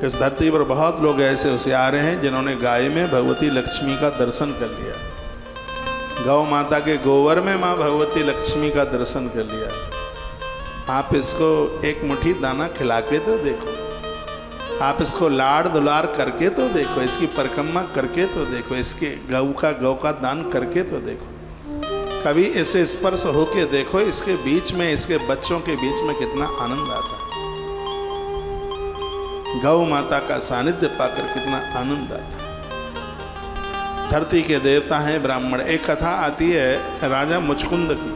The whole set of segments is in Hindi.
इस धरती पर बहुत लोग ऐसे होशियार हैं जिन्होंने गाय में भगवती लक्ष्मी का दर्शन कर लिया, गौ माता के गोबर में माँ भगवती लक्ष्मी का दर्शन कर लिया। आप इसको एक मुट्ठी दाना खिला के तो देखो, आप इसको लाड़ दुलार करके तो देखो, इसकी परिक्रमा करके तो देखो, इसके गौ का दान करके तो देखो, कभी इसे स्पर्श होके देखो, इसके बीच में, इसके बच्चों के बीच में कितना आनंद आता है। गौ माता का सानिध्य पाकर कितना आनंद आता है। धरती के देवता हैं ब्राह्मण। एक कथा आती है राजा मुचकुंद की,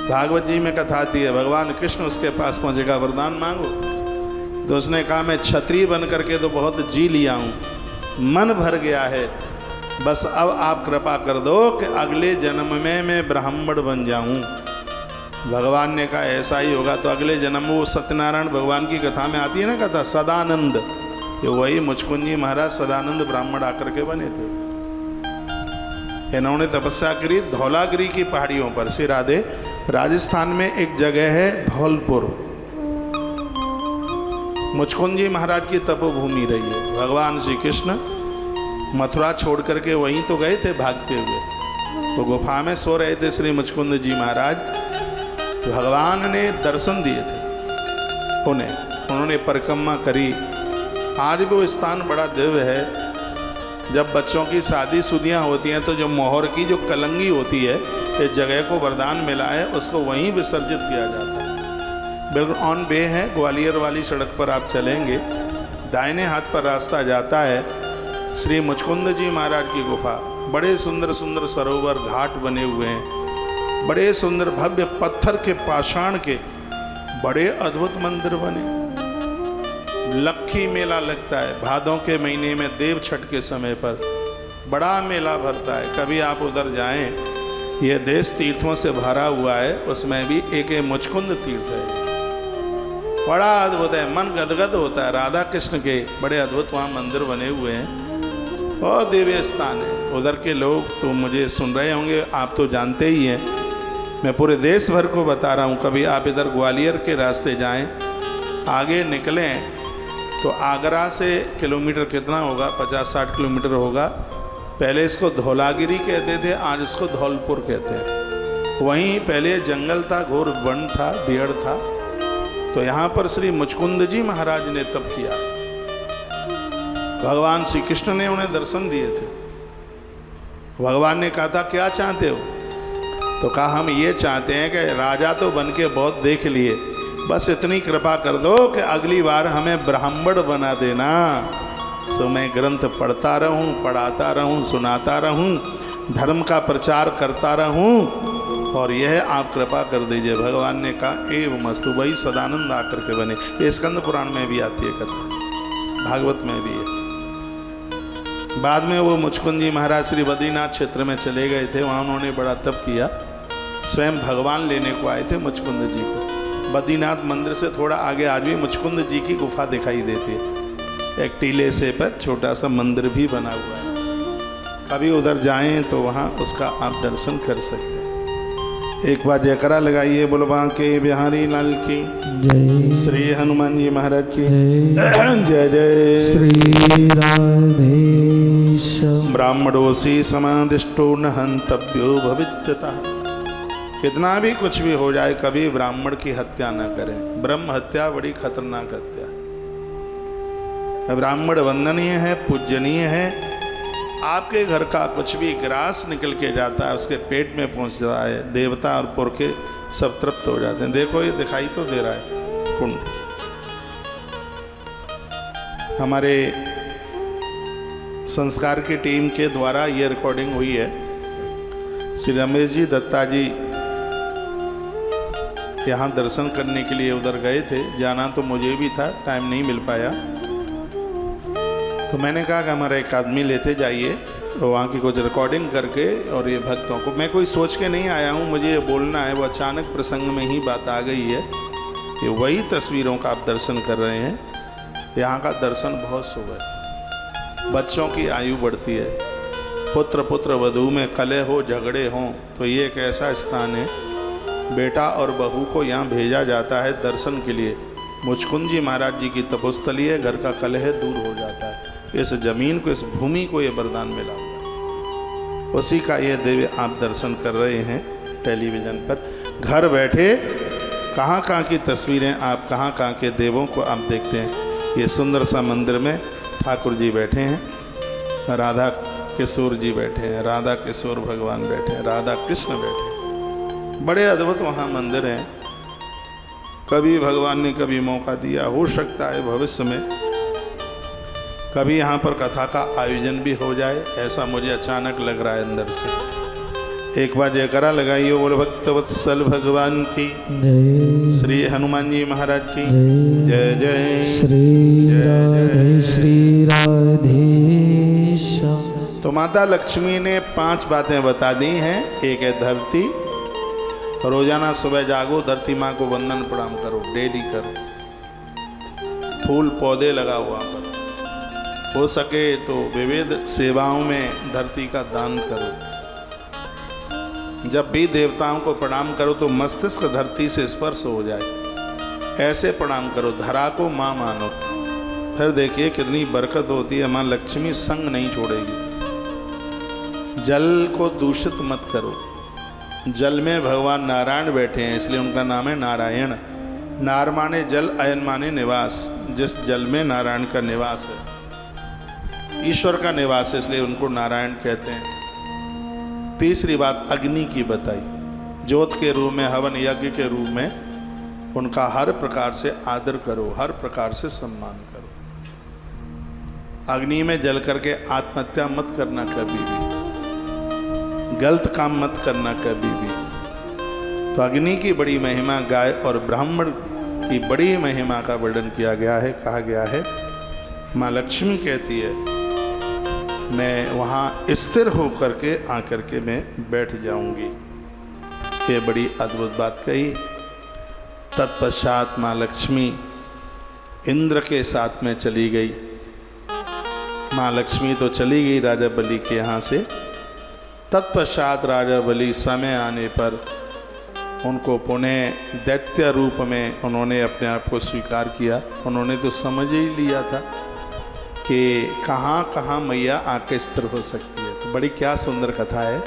भागवत जी में कथा आती है। भगवान कृष्ण उसके पास पहुंचेगा, वरदान मांगो। तो उसने कहा मैं क्षत्रिय बन करके तो बहुत जी लिया हूँ, मन भर गया है, बस अब आप कृपा कर दो कि अगले जन्म में मैं ब्राह्मण बन जाऊँ। भगवान ने कहा ऐसा ही होगा। तो अगले जन्म, वो सत्यनारायण भगवान की कथा में आती है ना कथा, सदानंद, ये वही मुचकुंद जी महाराज सदानंद ब्राह्मण आकर के बने थे। इन्होंने तपस्या करी धौलागिरी की पहाड़ियों पर। श्री राधे, राजस्थान में एक जगह है धौलपुर, मुचकुंद जी महाराज की तपोभूमि रही है। भगवान श्री कृष्ण मथुरा छोड़ करके वहीं तो गए थे भागते हुए, तो गुफा में सो रहे थे श्री मुचकुंद जी महाराज। भगवान ने दर्शन दिए थे उन्हें, उन्होंने परिक्रमा करी। आज भी वो स्थान बड़ा दिव्य है। जब बच्चों की शादी शुदियाँ होती हैं तो जो मोहर की जो कलंगी होती है, इस जगह को वरदान मिला है, उसको वहीं विसर्जित किया जाता है। बिल्कुल ऑन वे है, ग्वालियर वाली सड़क पर आप चलेंगे, दाहिने हाथ पर रास्ता जाता है श्री मुचकुंद जी महाराज की गुफा। बड़े सुंदर सुंदर सरोवर घाट बने हुए हैं, बड़े सुंदर भव्य पत्थर के पाषाण के बड़े अद्भुत मंदिर बने। लक्खी मेला लगता है भादों के महीने में, देव छठ के समय पर बड़ा मेला भरता है। कभी आप उधर जाएं, यह देश तीर्थों से भरा हुआ है, उसमें भी एक मुचकुंद तीर्थ है, बड़ा अद्भुत है, मन गदगद होता है। राधा कृष्ण के बड़े अद्भुत वहाँ मंदिर बने हुए हैं, बहुत दिव्य स्थान है। उधर के लोग तो मुझे सुन रहे होंगे, आप तो जानते ही हैं, मैं पूरे देश भर को बता रहा हूँ। कभी आप इधर ग्वालियर के रास्ते जाएं, आगे निकलें तो आगरा से किलोमीटर कितना होगा, 50-60 किलोमीटर होगा। पहले इसको धौलागिरी कहते थे, आज इसको धौलपुर कहते हैं। वहीं पहले जंगल था, घोर वन था, पेड़ था। तो यहाँ पर श्री मुचकुंद जी महाराज ने तप किया। भगवान श्री कृष्ण ने उन्हें दर्शन दिए थे। भगवान ने कहा था क्या चाहते हो? तो कहा हम ये चाहते हैं कि राजा तो बन के बहुत देख लिए, बस इतनी कृपा कर दो कि अगली बार हमें ब्राह्मण बना देना, सो मैं ग्रंथ पढ़ता रहूं, पढ़ाता रहूं, सुनाता रहूं, धर्म का प्रचार करता रहूं, और यह आप कृपा कर दीजिए। भगवान ने कहा एवं मस्तु। वही सदानंद आकर के बने। ये स्कंद पुराण में भी आती है कथा, भागवत में भी है। बाद में वो मुचकुंद जी महाराज श्री बद्रीनाथ क्षेत्र में चले गए थे, वहाँ उन्होंने बड़ा तप किया। स्वयं भगवान लेने को आए थे मुचकुंद जी को। बद्रीनाथ मंदिर से थोड़ा आगे आज भी मुचकुंद जी की गुफा दिखाई देती है। एक टीले से पर छोटा सा मंदिर भी बना हुआ है। कभी उधर जाएं तो वहाँ उसका आप दर्शन कर सकते हैं। एक बार जयकारा लगाइए, बोलो बांके बिहारी लाल की जय, श्री हनुमान जी महाराज की जय जय। श्री राधेश। ब्राह्मणोसी समादिष्टो न हंतव्यो भवित्यतः। कितना भी कुछ भी हो जाए, कभी ब्राह्मण की हत्या न करें। ब्रह्म हत्या बड़ी खतरनाक हत्या। ब्राह्मण वंदनीय है, पूजनीय है। आपके घर का कुछ भी ग्रास निकल के जाता है, उसके पेट में पहुंचता है, देवता और पुरखे सब तृप्त हो जाते हैं। देखो ये दिखाई तो दे रहा है कुंड। हमारे संस्कार की टीम के द्वारा ये रिकॉर्डिंग हुई है। श्री रमेश जी दत्ता जी यहाँ दर्शन करने के लिए उधर गए थे। जाना तो मुझे भी था, टाइम नहीं मिल पाया। तो मैंने कहा कि हमारा एक आदमी लेते जाइए, तो वहाँ की कुछ रिकॉर्डिंग करके, और ये भक्तों को, मैं कोई सोच के नहीं आया हूँ, मुझे ये बोलना है, वो अचानक प्रसंग में ही बात आ गई है। ये वही तस्वीरों का आप दर्शन कर रहे हैं। यहाँ का दर्शन बहुत शुभ है। बच्चों की आयु बढ़ती है, पुत्र पुत्र वधू में कलह हो, झगड़े हों, तो ये एक ऐसा स्थान है। बेटा और बहू को यहाँ भेजा जाता है दर्शन के लिए। मुचकुंद जी महाराज जी की तपोस्थली है, घर का कलह दूर हो जाता है। इस जमीन को, इस भूमि को ये वरदान मिला हुआ, उसी का ये दिव्य आप दर्शन कर रहे हैं टेलीविज़न पर। घर बैठे कहाँ कहाँ की तस्वीरें, आप कहाँ कहाँ के देवों को आप देखते हैं। ये सुंदर सा मंदिर में ठाकुर जी बैठे हैं, राधा किशोर जी बैठे हैं, राधा किशोर भगवान बैठे हैं, राधा कृष्ण बैठे हैं। बड़े अद्भुत वहाँ मंदिर हैं। कभी भगवान ने कभी मौका दिया, हो सकता है भविष्य में कभी यहाँ पर कथा का आयोजन भी हो जाए, ऐसा मुझे अचानक लग रहा है अंदर से। एक बार जयकारा लगाइए बोले भक्तवत्सल भगवान की जय। श्री हनुमान जी महाराज की जय जय जय श्री राधे श्री राधेश्याम। तो माता लक्ष्मी ने 5 बातें बता दी हैं। एक है धरती, रोजाना सुबह जागो, धरती माँ को वंदन प्रणाम करो, डेली करो। फूल पौधे लगाओ वहाँ पर, हो सके तो विविध सेवाओं में धरती का दान करो। जब भी देवताओं को प्रणाम करो तो मस्तिष्क धरती से स्पर्श हो जाए, ऐसे प्रणाम करो। धरा को माँ मानो, फिर देखिए कितनी बरकत होती है। माँ लक्ष्मी संग नहीं छोड़ेगी। जल को दूषित मत करो। जल में भगवान नारायण बैठे हैं, इसलिए उनका नाम है नारायण। नार माने जल, अयन माने निवास। जिस जल में नारायण का निवास है, ईश्वर का निवास है, इसलिए उनको नारायण कहते हैं। तीसरी बात अग्नि की बताई। ज्योत के रूप में, हवन यज्ञ के रूप में उनका हर प्रकार से आदर करो, हर प्रकार से सम्मान करो। अग्नि में जल करके आत्महत्या मत करना, कभी भी गलत काम मत करना, कभी भी। तो अग्नि की बड़ी महिमा, गाय और ब्राह्मण की बड़ी महिमा का वर्णन किया गया है। कहा गया है माँ लक्ष्मी कहती है मैं वहाँ स्थिर होकर के आकर के मैं बैठ जाऊंगी। ये बड़ी अद्भुत बात कही। तत्पश्चात माँ लक्ष्मी इंद्र के साथ में चली गई। माँ लक्ष्मी तो चली गई राजा बलि के यहाँ से। तत्पश्चात राजा बलि समय आने पर उनको पुनः दैत्य रूप में उन्होंने अपने आप को स्वीकार किया। उन्होंने तो समझ ही लिया था कि कहाँ कहाँ मैया आके स्थिर हो सकती है। तो बड़ी क्या सुंदर कथा है।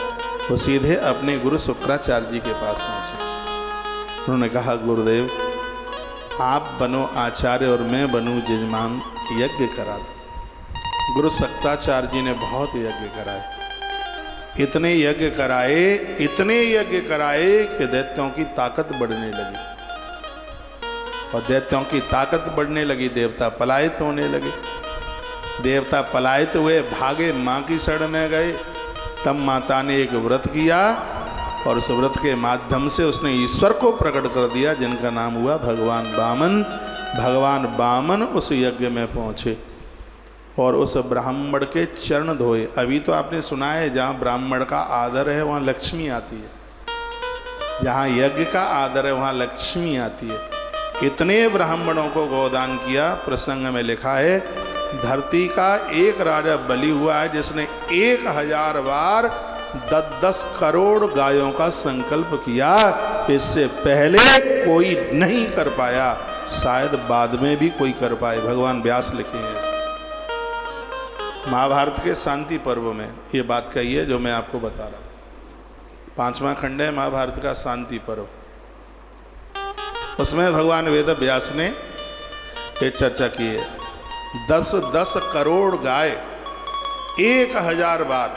वो सीधे अपने गुरु शुक्राचार्य जी के पास पहुँचे। उन्होंने कहा गुरुदेव आप बनो आचार्य और मैं बनूँ जजमान, यज्ञ करा दो। गुरु शुक्राचार्य जी ने बहुत यज्ञ कराए। इतने यज्ञ कराए कि दैत्यों की ताकत बढ़ने लगी। और दैत्यों की ताकत बढ़ने लगी, देवता पलायित होने लगे। देवता पलायित हुए, भागे, माँ की शरण में गए। तब माता ने एक व्रत किया और उस व्रत के माध्यम से उसने ईश्वर को प्रकट कर दिया, जिनका नाम हुआ भगवान वामन। भगवान वामन उस यज्ञ में पहुँचे और उस ब्राह्मण के चरण धोए। अभी तो आपने सुना है जहाँ ब्राह्मण का आदर है वहाँ लक्ष्मी आती है, जहाँ यज्ञ का आदर है वहाँ लक्ष्मी आती है। इतने ब्राह्मणों को गोदान किया। प्रसंग में लिखा है धरती का एक राजा बलि हुआ है जिसने 1000 बार 10 करोड़ गायों का संकल्प किया। इससे पहले कोई नहीं कर पाया, शायद बाद में भी कोई कर पाए। भगवान व्यास लिखे हैं इसे। महाभारत के शांति पर्व में ये बात कही है जो मैं आपको बता रहा हूँ। 5वां खंड है महाभारत का शांति पर्व। उसमें भगवान वेद व्यास ने ये चर्चा की है। 10 करोड़ गाय 1000 बार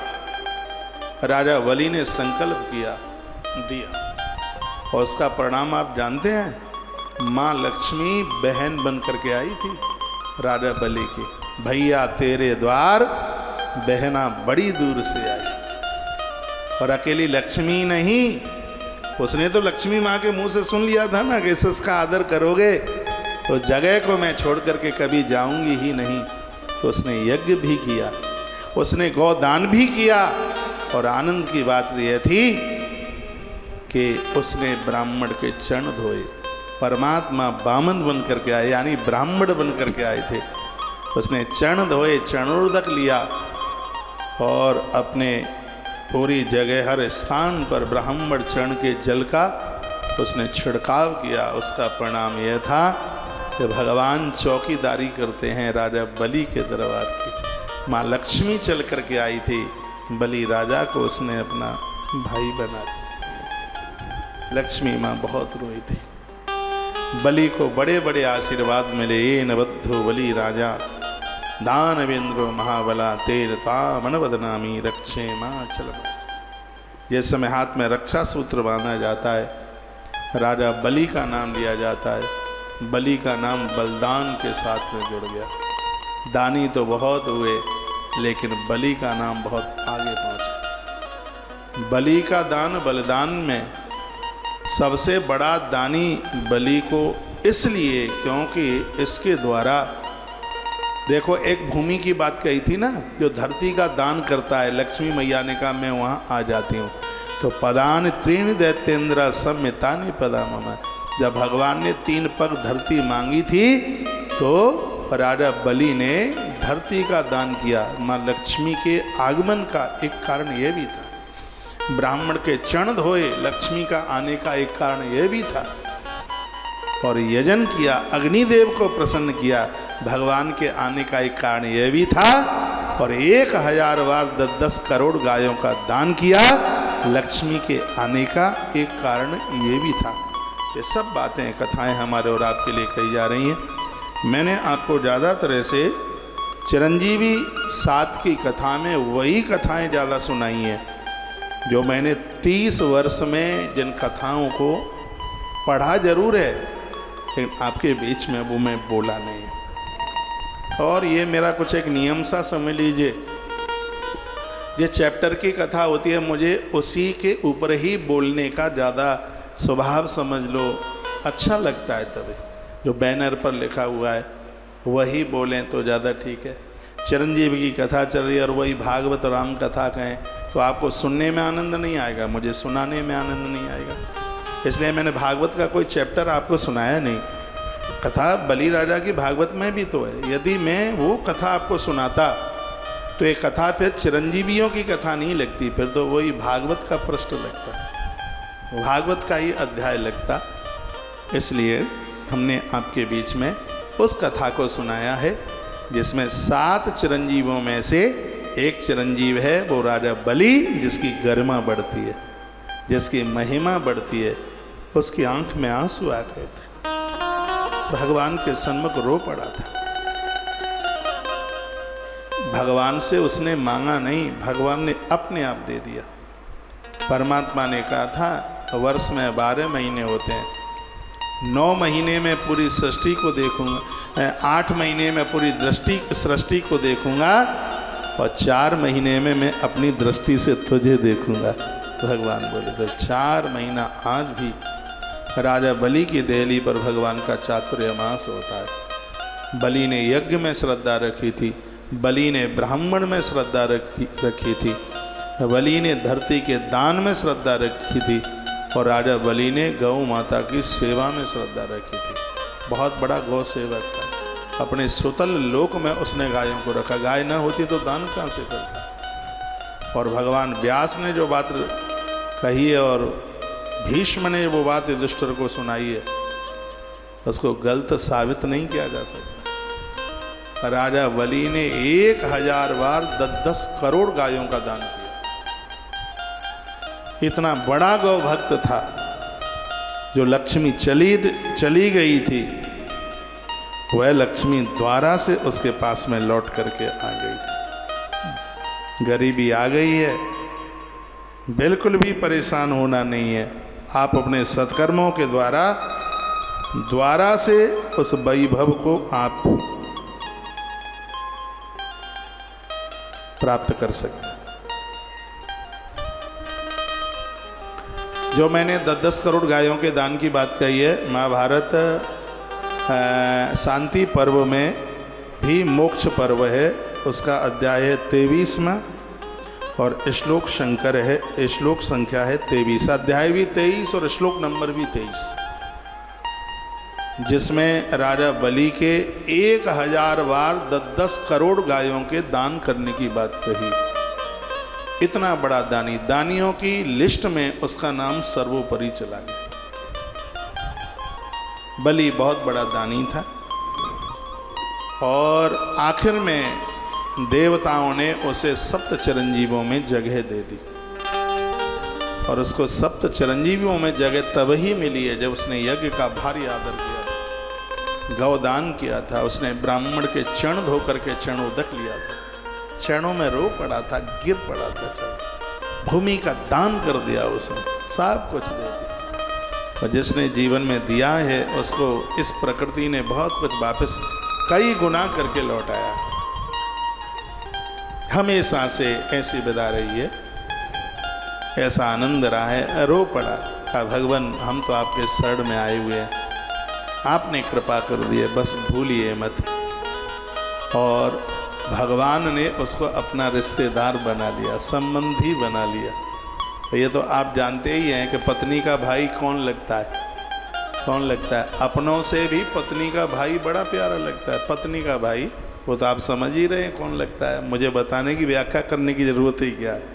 राजा बलि ने संकल्प किया, दिया। और उसका परिणाम आप जानते हैं। माँ लक्ष्मी बहन बन करके आई थी राजा बलि की। भैया तेरे द्वार बहना बड़ी दूर से आई। और अकेली लक्ष्मी नहीं, उसने तो लक्ष्मी माँ के मुंह से सुन लिया था ना कि इसका आदर करोगे तो जगह को मैं छोड़ करके कभी जाऊंगी ही नहीं। तो उसने यज्ञ भी किया, उसने गौदान भी किया। और आनंद की बात यह थी कि उसने ब्राह्मण के चरण धोए। परमात्मा वामन बन करके आए, यानी ब्राह्मण बन करके आए थे। उसने चरण धोए, चरणोदक लिया और अपने पूरी जगह हर स्थान पर ब्राह्मण चरण के जल का उसने छिड़काव किया। उसका परिणाम यह था कि भगवान चौकीदारी करते हैं राजा बलि के दरबार की। माँ लक्ष्मी चल करके आई थी, बलि राजा को उसने अपना भाई बना दिया। लक्ष्मी माँ बहुत रोई थी। बलि को बड़े बड़े आशीर्वाद मिले। ये नबद्धो बलि राजा दानवेंद्रो महाबला तेर तामन बदनामी रक्षे माँ चल। जिस समय हाथ में रक्षा सूत्र बांधा जाता है, राजा बलि का नाम लिया जाता है। बलि का नाम बलिदान के साथ में जुड़ गया। दानी तो बहुत हुए, लेकिन बलि का नाम बहुत आगे पहुंचा। बलि का दान बलिदान में सबसे बड़ा दानी बलि को इसलिए क्योंकि इसके द्वारा, देखो एक भूमि की बात कही थी ना, जो धरती का दान करता है, लक्ष्मी मैया ने कहा मैं वहाँ आ जाती हूँ। तो पदान त्रीण दैत्येंद्र सम्मितानि पदा मम। जब भगवान ने 3 पग धरती मांगी थी तो राजा बलि ने धरती का दान किया। माँ लक्ष्मी के आगमन का एक कारण यह भी था। ब्राह्मण के चरण धोए, लक्ष्मी का आने का एक कारण यह भी था। और यजन किया, अग्निदेव को प्रसन्न किया, भगवान के आने का एक कारण यह भी था। और 1000 बार 10 करोड़ गायों का दान किया, लक्ष्मी के आने का एक कारण ये भी था। ये सब बातें, कथाएं हमारे और आपके लिए कही जा रही हैं। मैंने आपको ज़्यादातर से चिरंजीवी 7 की कथा में वही कथाएं ज़्यादा सुनाई हैं जो मैंने 30 वर्ष में जिन कथाओं को पढ़ा जरूर है, लेकिन आपके बीच में वो मैं बोला नहीं। और ये मेरा कुछ एक नियम सा समझ लीजिए, ये चैप्टर की कथा होती है, मुझे उसी के ऊपर ही बोलने का ज़्यादा स्वभाव समझ लो, अच्छा लगता है। तभी जो बैनर पर लिखा हुआ है वही बोलें तो ज़्यादा ठीक है। चिरंजीवी की कथा चल रही है और वही भागवत राम कथा कहें तो आपको सुनने में आनंद नहीं आएगा, मुझे सुनाने में आनंद नहीं आएगा। इसलिए मैंने भागवत का कोई चैप्टर आपको सुनाया नहीं। कथा बलि राजा की भागवत में भी तो है। यदि मैं वो कथा आपको सुनाता तो एक कथा फिर चिरंजीवियों की कथा नहीं लगती, फिर तो वही भागवत का पृष्ठ लगता, भागवत का ही अध्याय लगता। इसलिए हमने आपके बीच में उस कथा को सुनाया है जिसमें 7 चिरंजीवों में से एक चिरंजीव है वो राजा बलि, जिसकी गरिमा बढ़ती है, जिसकी महिमा बढ़ती है। उसकी आंख में आंसू आ गए थे, भगवान के सन्मुख रो पड़ा था। भगवान से उसने मांगा नहीं, भगवान ने अपने आप दे दिया। परमात्मा ने कहा था वर्ष में 12 महीने होते हैं, 9 महीने में पूरी सृष्टि को देखूंगा, 8 महीने में पूरी सृष्टि को देखूंगा और 4 महीने में मैं अपनी दृष्टि से तुझे देखूंगा। भगवान बोले तो 4 महीना आज भी राजा बलि की देहली पर भगवान का चातुर्मास होता है। बलि ने यज्ञ में श्रद्धा रखी थी, बलि ने ब्राह्मण में श्रद्धा रखी थी, बलि ने धरती के दान में श्रद्धा रखी थी और राजा बलि ने गौ माता की सेवा में श्रद्धा रखी थी। बहुत बड़ा गौ सेवक था। अपने सुतल लोक में उसने गायों को रखा। गाय ना होती तो दान कहाँ से करता। और भगवान व्यास ने जो बात कही है और भीष्म ने वो बात युधिष्ठिर को सुनाई है, उसको गलत साबित नहीं किया जा सकता। राजा बलि ने 1000 बार 10 करोड़ गायों का दान किया। इतना बड़ा गौ भक्त था। जो लक्ष्मी चली गई थी, वह लक्ष्मी द्वारा से उसके पास में लौट करके आ गई थी। गरीबी आ गई है, बिल्कुल भी परेशान होना नहीं है। आप अपने सत्कर्मों के द्वारा से उस वैभव को आप प्राप्त कर सकते हैं। जो मैंने 10 करोड़ गायों के दान की बात कही है, महाभारत शांति पर्व में भी मोक्ष पर्व है, उसका अध्याय है 23वां और श्लोक श्लोक संख्या है 23। अध्याय भी 23 और श्लोक नंबर भी 23, जिसमें राजा बलि के 1000 बार 10 करोड़ गायों के दान करने की बात कही। इतना बड़ा दानी, दानियों की लिस्ट में उसका नाम सर्वोपरि चला गया। बलि बहुत बड़ा दानी था। और आखिर में देवताओं ने उसे सप्त चिरंजीवों में जगह दे दी। और उसको सप्त चिरंजीवियों में जगह तब ही मिली है जब उसने यज्ञ का भारी आदर किया था, गौदान किया था, उसने ब्राह्मण के चरण धो करके चरणोदक लिया था, चरणों में रो पड़ा था, गिर पड़ा था, चरण भूमि का दान कर दिया उसने, सब कुछ दे दिया। और जिसने जीवन में दिया है उसको इस प्रकृति ने बहुत कुछ वापस कई गुना करके लौटाया। हमेशा से ऐसी विदा रही है, ऐसा आनंद रहा है। रो पड़ा, कहा भगवान हम तो आपके शरण में आए हुए हैं, आपने कृपा कर दी है, बस भूलिए मत। और भगवान ने उसको अपना रिश्तेदार बना लिया, संबंधी बना लिया। तो ये तो आप जानते ही हैं कि पत्नी का भाई कौन लगता है, कौन लगता है? अपनों से भी पत्नी का भाई बड़ा प्यारा लगता है। पत्नी का भाई वो तो आप समझ ही रहे हैं कौन लगता है, मुझे बताने की व्याख्या करने की जरूरत ही क्या है।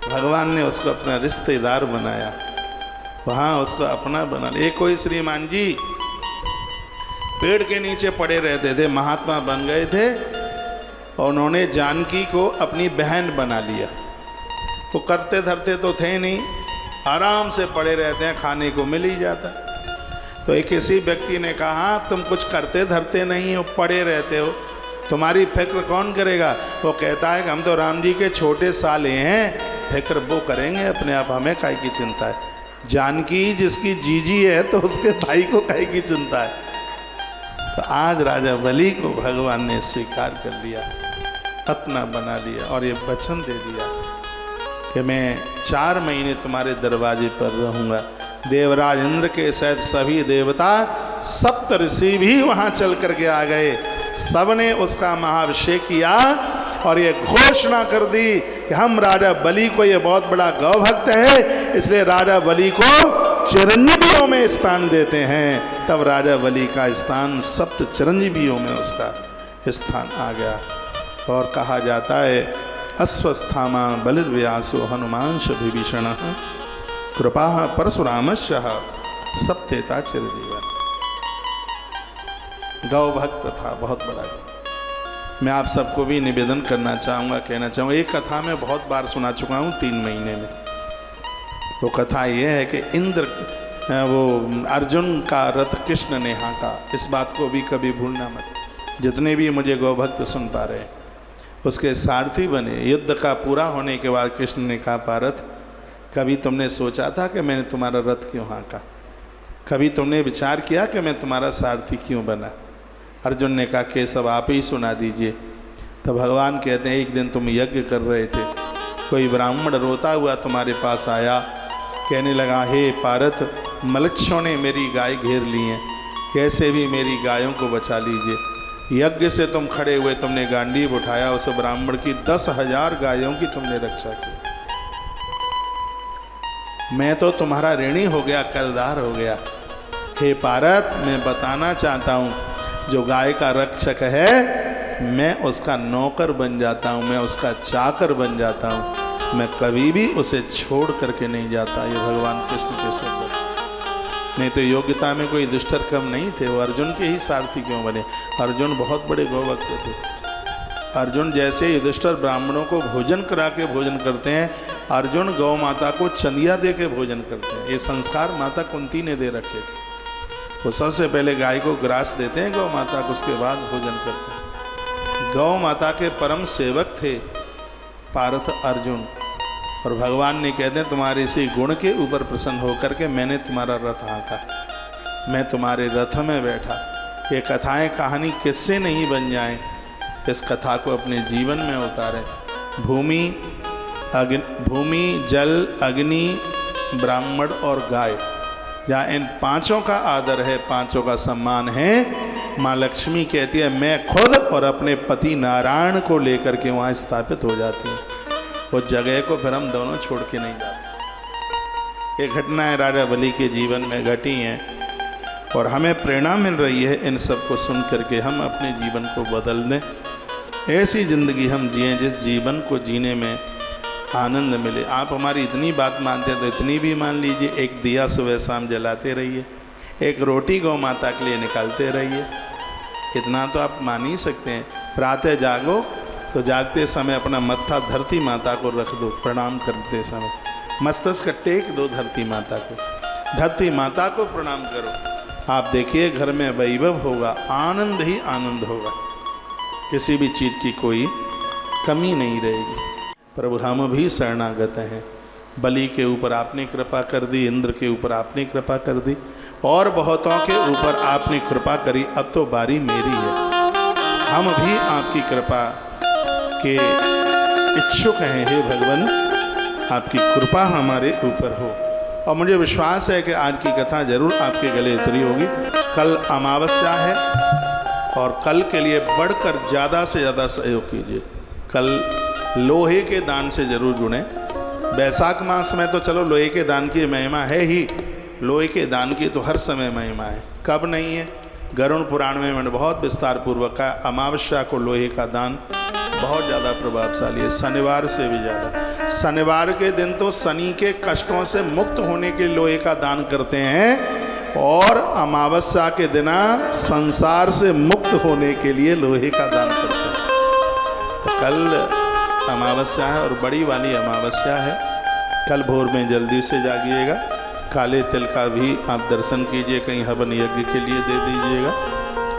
भगवान ने उसको अपना रिश्तेदार बनाया, वहाँ उसको अपना बना लिया। एक कोई श्रीमान जी पेड़ के नीचे पड़े रहते थे, महात्मा बन गए थे और उन्होंने जानकी को अपनी बहन बना लिया। वो करते धरते तो थे नहीं, आराम से पड़े रहते हैं, खाने को मिल ही जाता। तो एक किसी व्यक्ति ने कहा तुम कुछ करते धरते नहीं हो, पड़े रहते हो, तुम्हारी फिक्र कौन करेगा? वो कहता है कि हम तो राम जी के छोटे साले हैं, फिक्र वो करेंगे अपने आप, हमें काहे की चिंता है। जानकी जिसकी जीजी है तो उसके भाई को काहे की चिंता है। तो आज राजा बलि को भगवान ने स्वीकार कर लिया, अपना बना लिया और ये वचन दे दिया कि मैं 4 महीने तुम्हारे दरवाजे पर रहूंगा। देवराज इंद्र के सहित सभी देवता, सप्त ऋषि भी वहां चल करके आ गए, सबने उसका महाभिषेक किया और ये घोषणा कर दी कि हम राजा बलि को, ये बहुत बड़ा गौभक्त है इसलिए राजा बलि को चिरंजीवियों में स्थान देते हैं। तब राजा बलि का स्थान सप्त चिरंजीवियों में उसका स्थान आ गया। और कहा जाता है अश्वस्थामा बलिर्व्यासो हनुमांश विभीषण कृपा परशुरामस्य सप्तेता चिरजीवन। गौ भक्त था, बहुत बड़ा गौ। मैं आप सबको भी निवेदन करना चाहूँगा, कहना चाहूँगा, एक कथा मैं बहुत बार सुना चुका हूँ 3 महीने में। वो कथा ये है कि इंद्र वो अर्जुन का रथ कृष्ण ने हाँका। इस बात को भी कभी भूलना मत। जितने भी मुझे गौभक्त सुन पा रहे हैं उसके सारथी बने। युद्ध का पूरा होने के बाद कृष्ण ने कहा पार्थ, कभी तुमने सोचा था कि मैंने तुम्हारा रथ क्यों हाँका? कभी तुमने विचार किया कि मैं तुम्हारा सारथी क्यों बना? अर्जुन ने कहा केशव आप ही सुना दीजिए। तो भगवान कहते हैं एक दिन तुम यज्ञ कर रहे थे, कोई ब्राह्मण रोता हुआ तुम्हारे पास आया, कहने लगा हे पार्थ, मलक्षों ने मेरी गाय घेर ली हैं, कैसे भी मेरी गायों को बचा लीजिए। यज्ञ से तुम खड़े हुए, तुमने गांडीव उठाया, उस ब्राह्मण की 10,000 गायों की तुमने रक्षा की। मैं तो तुम्हारा ऋणी हो गया, कर्जदार हो गया। हे पार्थ, मैं बताना चाहता हूँ जो गाय का रक्षक है मैं उसका नौकर बन जाता हूँ, मैं उसका चाकर बन जाता हूँ, मैं कभी भी उसे छोड़ करके नहीं जाता। ये भगवान कृष्ण के शब्द। नहीं तो योग्यता में कोई दुष्टर कम नहीं थे, वो अर्जुन के ही सारथी क्यों बने? अर्जुन बहुत बड़े गौभक्त थे। अर्जुन जैसे युधिष्ठिर ब्राह्मणों को भोजन करा के भोजन करते हैं, अर्जुन गौ माता को चंदिया दे के भोजन करते हैं। ये संस्कार माता कुंती ने दे रखे थे। वो सबसे पहले गाय को ग्रास देते हैं गौ माता को, उसके बाद भोजन करते हैं। गौ माता के परम सेवक थे पार्थ अर्जुन। और भगवान ने कहते हैं तुम्हारे इसी गुण के ऊपर प्रसन्न होकर के मैंने तुम्हारा रथ हाँका, मैं तुम्हारे रथ में बैठा। ये कथाएं कहानी किससे नहीं बन जाएं, इस कथा को अपने जीवन में उतारें। भूमि जल अग्नि ब्राह्मण और गाय, जहाँ इन 5 का आदर है, 5 का सम्मान है, माँ लक्ष्मी कहती है मैं खुद और अपने पति नारायण को लेकर के वहाँ स्थापित हो जाती हूँ। वो जगह को फिर हम दोनों छोड़ के नहीं जाते। ये घटनाएं राजा बलि के जीवन में घटी हैं और हमें प्रेरणा मिल रही है इन सब को सुन करके हम अपने जीवन को बदल दें। ऐसी ज़िंदगी हम जिएं जिस जीवन को जीने में आनंद मिले। आप हमारी इतनी बात मानते हैं तो इतनी भी मान लीजिए, एक दिया सुबह शाम जलाते रहिए, एक रोटी गौ माता के लिए निकालते रहिए, इतना तो आप मान ही सकते हैं। प्रातः जागो तो जागते समय अपना मत्था धरती माता को रख दो, प्रणाम करते समय मस्तक टेक दो धरती माता को, धरती माता को प्रणाम करो। आप देखिए घर में वैभव होगा, आनंद ही आनंद होगा, किसी भी चीज़ की कोई कमी नहीं रहेगी। प्रभु हम भी शरणागत हैं। बलि के ऊपर आपने कृपा कर दी, इंद्र के ऊपर आपने कृपा कर दी, और बहुतों के ऊपर आपने कृपा करी। अब तो बारी मेरी है। हम भी आपकी कृपा के इच्छुक हैं। हे भगवान, आपकी कृपा हमारे ऊपर हो। और मुझे विश्वास है कि आज की कथा जरूर आपके गले उतरी होगी। कल अमावस्या है और कल के लिए बढ़कर ज़्यादा से ज़्यादा सहयोग कीजिए। कल लोहे के दान से जरूर जुड़ें। बैसाख मास में तो चलो लोहे के दान की महिमा है ही, लोहे के दान की तो हर समय महिमा है। कब नहीं है? गरुड़ पुराण में मैंने बहुत विस्तार पूर्वक कहा, अमावस्या को लोहे का दान बहुत ज़्यादा प्रभावशाली है, शनिवार से भी ज़्यादा। शनिवार के दिन तो शनि के कष्टों से मुक्त होने के लोहे का दान करते हैं, और अमावस्या के दिन संसार से मुक्त होने के लिए लोहे का दान करते हैं। तो कल अमावस्या है और बड़ी वाली अमावस्या है। कल भोर में जल्दी से जागिएगा। काले तिल का भी आप दर्शन कीजिए, कहीं हवन यज्ञ के लिए दे दीजिएगा।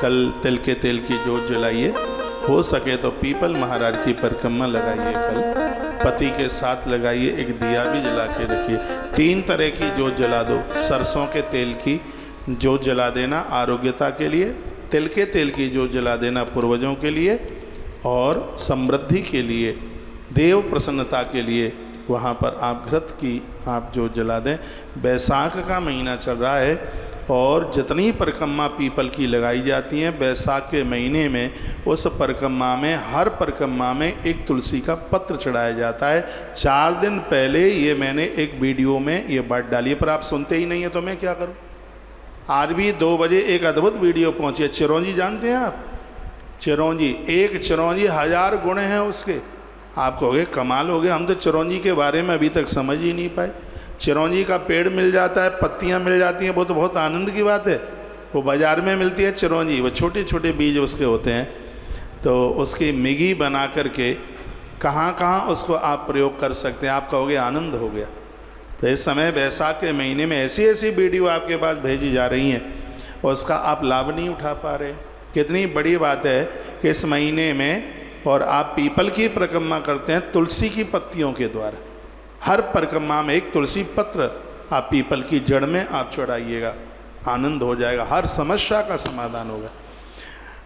कल तिल के तेल की जोत जलाइए। हो सके तो पीपल महाराज की परिक्रमा लगाइए। कल पति के साथ लगाइए, एक दिया भी जला के रखिए। 3 तरह की जोत जला दो। सरसों के तेल की जोत जला देना आरोग्यता के लिए, तिल के तेल की जोत जला देना पूर्वजों के लिए, और समृद्धि के लिए, देव प्रसन्नता के लिए वहाँ पर आप घृत की आप जो जला दें। बैसाख का महीना चल रहा है और जितनी परिक्रमा पीपल की लगाई जाती हैं बैसाख के महीने में, उस परिक्रमा में हर परिक्रमा में एक तुलसी का पत्र चढ़ाया जाता है। 4 दिन पहले ये मैंने एक वीडियो में ये बात डाली है, पर आप सुनते ही नहीं है तो मैं क्या करूं। आज भी 2 बजे एक अद्भुत वीडियो पहुंची है। चिरौंजी जानते हैं आप? चिरौंजी, एक चिरौंजी 1000 गुण हैं उसके। आप कहोगे कमाल हो गया, हम तो चिरौंजी के बारे में अभी तक समझ ही नहीं पाए। चिरौंजी का पेड़ मिल जाता है, पत्तियां मिल जाती हैं, वो तो बहुत आनंद की बात है। वो बाज़ार में मिलती है चिरौंजी, वो छोटे छोटे बीज उसके होते हैं, तो उसकी मिगी बना करके कहाँ कहाँ उसको आप प्रयोग कर सकते हैं। आप कहोगे आनंद हो गया। तो इस समय बैसाख के महीने में ऐसी ऐसी वीडियो आपके पास भेजी जा रही हैं और उसका आप लाभ नहीं उठा पा रहे। कितनी बड़ी बात है कि इस महीने में और आप पीपल की परिक्रमा करते हैं तुलसी की पत्तियों के द्वारा। हर परिक्रमा में एक तुलसी पत्र आप पीपल की जड़ में आप चढ़ाइएगा, आनंद हो जाएगा, हर समस्या का समाधान होगा।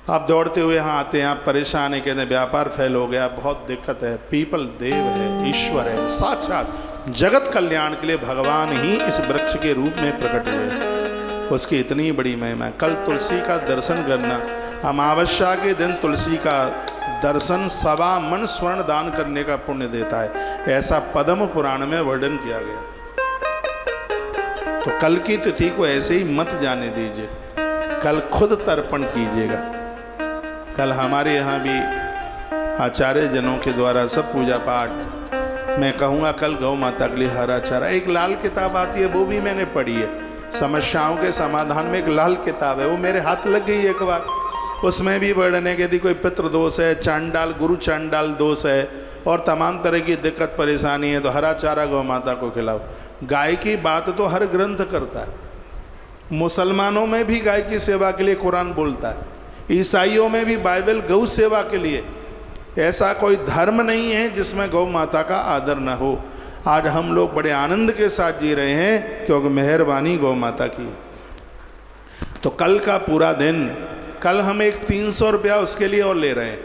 आप दौड़ते हुए यहाँ आते हैं, आप परेशान है, कहते हैं व्यापार फेल हो गया, बहुत दिक्कत है। पीपल देव है, ईश्वर है, साक्षात जगत कल्याण के लिए भगवान ही इस वृक्ष के रूप में प्रकट हुए। उसकी इतनी बड़ी महिमा है। कल तुलसी का दर्शन करना, अमावस्या के दिन तुलसी का दर्शन 1.25 मन स्वर्ण दान करने का पुण्य देता है, ऐसा पद्म पुराण में वर्णन किया गया। तो कल की तिथि को ऐसे ही मत जाने दीजिए, कल खुद तर्पण कीजिएगा। कल हमारे यहाँ भी आचार्य जनों के द्वारा सब पूजा पाठ, मैं कहूँगा कल गौ माता के लिए हरा चारा। एक लाल किताब आती है, वो भी मैंने पढ़ी है, समस्याओं के समाधान में एक लाल किताब है, वो मेरे हाथ लग गई एक बार। उसमें भी वर्णन है कि यदि कोई पितृ दोष है, चांडाल गुरु चांडाल दोष है और तमाम तरह की दिक्कत परेशानी है तो हरा चारा गौ माता को खिलाओ। गाय की बात तो हर ग्रंथ करता है। मुसलमानों में भी गाय की सेवा के लिए कुरान बोलता है, ईसाइयों में भी बाइबल गौ सेवा के लिए। ऐसा कोई धर्म नहीं है जिसमें गौ माता का आदर न हो। आज हम लोग बड़े आनंद के साथ जी रहे हैं क्योंकि मेहरबानी गौ माता की। तो कल का पूरा दिन, कल हम एक 300 रुपया उसके लिए और ले रहे हैं।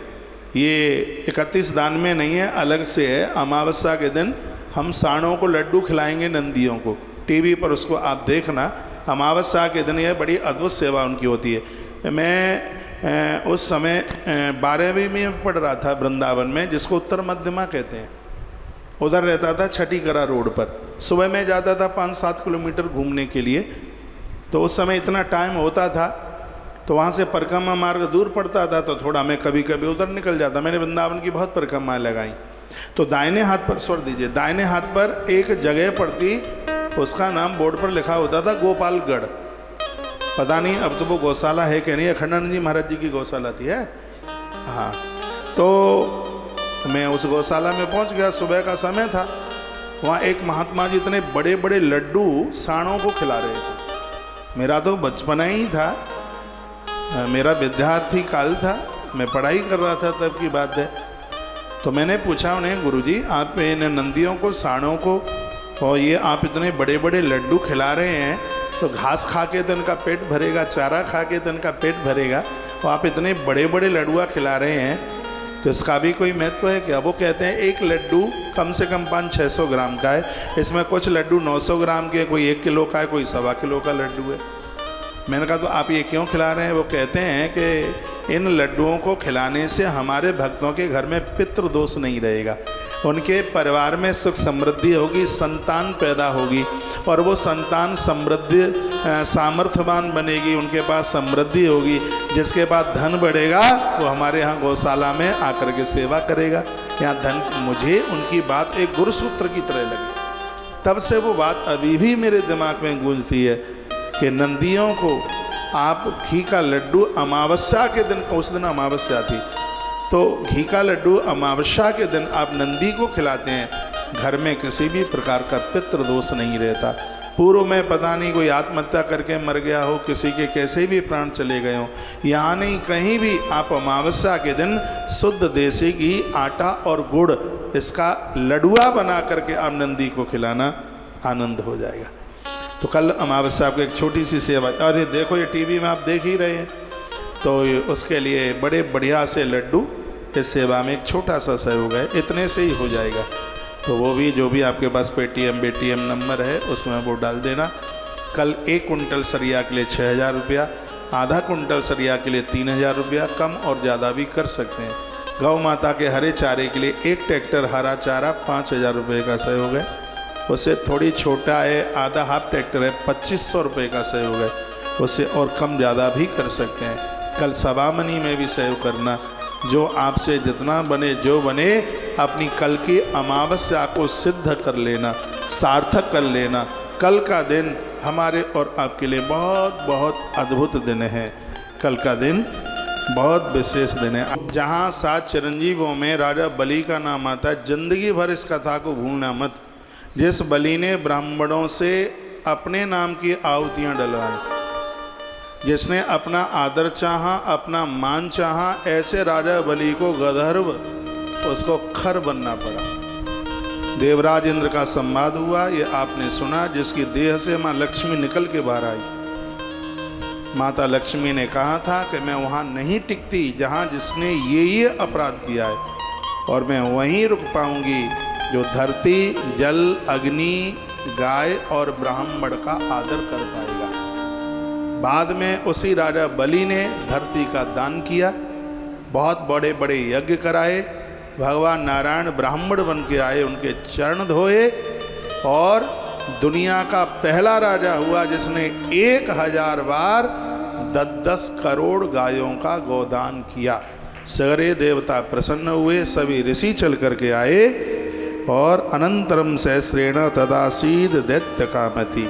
ये 31 दान में नहीं है, अलग से है। अमावस्या के दिन हम सांडों को लड्डू खिलाएंगे, नंदियों को। टीवी पर उसको आप देखना, अमावस्या के दिन यह बड़ी अद्भुत सेवा उनकी होती है। मैं उस समय 12वीं में पढ़ रहा था वृंदावन में, जिसको उत्तर मध्यमा कहते हैं। उधर रहता था छठीकरा रोड पर। सुबह में जाता था 5-7 किलोमीटर घूमने के लिए। तो उस समय इतना टाइम होता था तो वहाँ से परिक्रमा मार्ग दूर पड़ता था, तो थोड़ा मैं कभी कभी उधर निकल जाता। मैंने वृंदावन की बहुत परिक्रमाएँ लगाई। तो दाहिने हाथ पर, स्वर दीजिए, दाहिने हाथ पर एक जगह पड़ती, उसका नाम बोर्ड पर लिखा होता था गोपालगढ़। पता नहीं अब तो वो गौशाला है कि नहीं, अखंडानंद जी महाराज जी की गौशाला थी है। हाँ, तो मैं उस गौशाला में पहुंच गया, सुबह का समय था। वहाँ एक महात्मा जी इतने बड़े बड़े लड्डू सांडों को खिला रहे थे। मेरा तो बचपना ही था, मेरा विद्यार्थी काल था, मैं पढ़ाई कर रहा था तब की बात है। तो मैंने पूछा उन्हें, गुरुजी आप इन नंदियों को, सांडों को, और ये आप इतने बड़े बड़े लड्डू खिला रहे हैं, तो घास खा के तो इनका पेट भरेगा, चारा खा के तो इनका पेट भरेगा, तो आप इतने बड़े बड़े लड्डुआ खिला रहे हैं, तो इसका भी कोई महत्व है क्या? वो कहते हैं एक लड्डू कम से कम 500-600 ग्राम का है, इसमें कुछ लड्डू 900 ग्राम के, कोई 1 किलो का है, कोई 1.25 किलो का लड्डू है। मैंने कहा तो आप ये क्यों खिला रहे हैं? वो कहते हैं कि इन लड्डुओं को खिलाने से हमारे भक्तों के घर में पितृ दोष नहीं रहेगा, उनके परिवार में सुख समृद्धि होगी, संतान पैदा होगी, और वो संतान समृद्धि सामर्थ्यवान बनेगी, उनके पास समृद्धि होगी, जिसके पास धन बढ़ेगा वो हमारे यहाँ गौशाला में आकर के सेवा करेगा। यहाँ धन, मुझे उनकी बात एक गुरुसूत्र की तरह लगी। तब से वो बात अभी भी मेरे दिमाग में गूंजती है कि नंदियों को आप घी का लड्डू अमावस्या के दिन, उस दिन अमावस्या थी, तो घी का लड्डू अमावस्या के दिन आप नंदी को खिलाते हैं, घर में किसी भी प्रकार का पितृ दोष नहीं रहता। पूर्व में पता नहीं कोई आत्महत्या करके मर गया हो, किसी के कैसे भी प्राण चले गए हों, यहाँ नहीं कहीं भी आप अमावस्या के दिन शुद्ध देसी घी, आटा और गुड़, इसका लडुआ बना करके आप नंदी को खिलाना, आनंद हो जाएगा। तो कल अमावस्या को एक छोटी सी सेवा, और ये देखो ये टीवी में आप देख ही रहे हैं, तो उसके लिए बड़े बढ़िया से लड्डू, इस सेवा में एक छोटा सा सहयोग है, इतने से ही हो जाएगा। तो वो भी, जो भी आपके पास पेटीएम बेटीएम नंबर है उसमें वो डाल देना। कल 1 कुंटल सरिया के लिए 6000 रुपया, आधा कुंटल सरिया के लिए 3000 रुपया, कम और ज़्यादा भी कर सकते हैं। गौ माता के हरे चारे के लिए 1 ट्रैक्टर हरा चारा 5000 रुपये का सहयोग है। उससे थोड़ी छोटा है, आधा हाफ ट्रैक्टर है, 2500 रुपये का सहयोग है। उससे और कम ज़्यादा भी कर सकते हैं। कल सवामनी में भी सहयोग करना, जो आपसे जितना बने, जो बने, अपनी कल की अमावस्या को सिद्ध कर लेना, सार्थक कर लेना। कल का दिन हमारे और आपके लिए बहुत बहुत अद्भुत दिन है। कल का दिन बहुत विशेष दिन है। जहाँ 7 चिरंजीवों में राजा बलि का नाम आता है, जिंदगी भर इस कथा को भूलना मत। जिस बलि ने ब्राह्मणों से अपने नाम की आहुतियाँ डलवाई, जिसने अपना आदर चाहा, अपना मान चाहा, ऐसे राजा बलि को गंधर्व, उसको खर बनना पड़ा। देवराज इंद्र का संवाद हुआ, ये आपने सुना, जिसकी देह से माँ लक्ष्मी निकल के बाहर आई। माता लक्ष्मी ने कहा था कि मैं वहाँ नहीं टिकती जहाँ जिसने ये अपराध किया है, और मैं वहीं रुक पाऊंगी जो धरती, जल, अग्नि, गाय और ब्राह्मण का आदर कर पाएगा। बाद में उसी राजा बलि ने धरती का दान किया, बहुत बड़े बड़े यज्ञ कराए, भगवान नारायण ब्राह्मण बन के आए, उनके चरण धोए, और दुनिया का पहला राजा हुआ जिसने 1000 बार 10 करोड़ गायों का गोदान किया। सगरे देवता प्रसन्न हुए, सभी ऋषि चल करके आए, और अनंतरम सहस्रेण तदासीद दैत्य कामति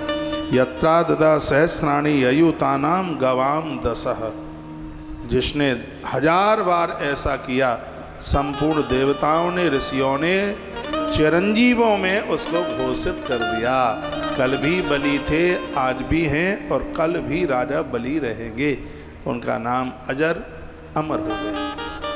यत्रा ददा सहस्राणी अयुतानाम गवाम 10। जिसने 1000 बार ऐसा किया, संपूर्ण देवताओं ने, ऋषियों ने चिरंजीवों में उसको घोषित कर दिया। कल भी बलि थे, आज भी हैं, और कल भी राजा बलि रहेंगे। उनका नाम अजर अमर हो गया।